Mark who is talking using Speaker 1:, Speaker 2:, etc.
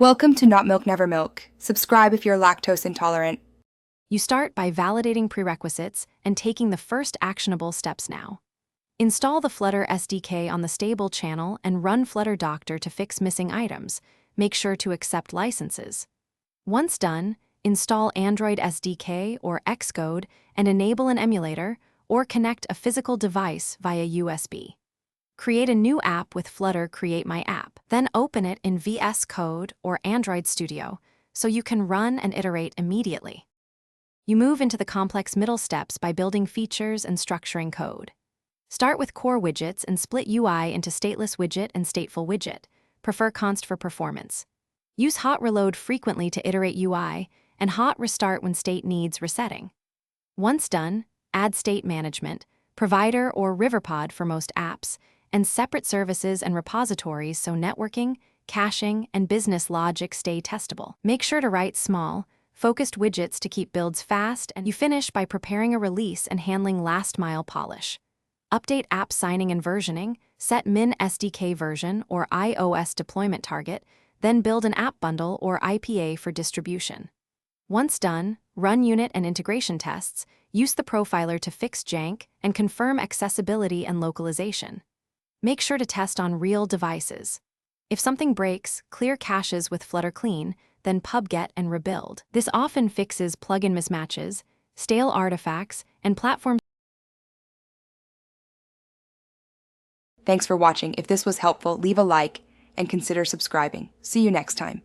Speaker 1: Welcome to Not Milk Never Milk. Subscribe if you're lactose intolerant.
Speaker 2: You start by validating prerequisites and taking the first actionable steps now. Install the Flutter SDK on the stable channel and run Flutter Doctor to fix missing items. Make sure to accept licenses. Once done, install Android SDK or Xcode and enable an emulator or connect a physical device via USB. Create a new app with Flutter Create My App, then open it in VS Code or Android Studio so you can run and iterate immediately. You move into the complex middle steps by building features and structuring code. Start with core widgets and split UI into stateless widget and stateful widget. Prefer const for performance. Use hot reload frequently to iterate UI and hot restart when state needs resetting. Once done, add state management, provider or Riverpod for most apps, and separate services and repositories so networking, caching, and business logic stay testable. Make sure to write small, focused widgets to keep builds fast, and you finish by preparing a release and handling last-mile polish. Update app signing and versioning, set min SDK version or iOS deployment target, then build an app bundle or IPA for distribution. Once done, run unit and integration tests, use the profiler to fix jank, and confirm accessibility and localization. Make sure to test on real devices. If something breaks, clear caches with Flutter Clean, then pubget and rebuild. This often fixes plugin mismatches, stale artifacts, and platform.
Speaker 1: Thanks for watching. If this was helpful, leave a like and consider subscribing. See you next time.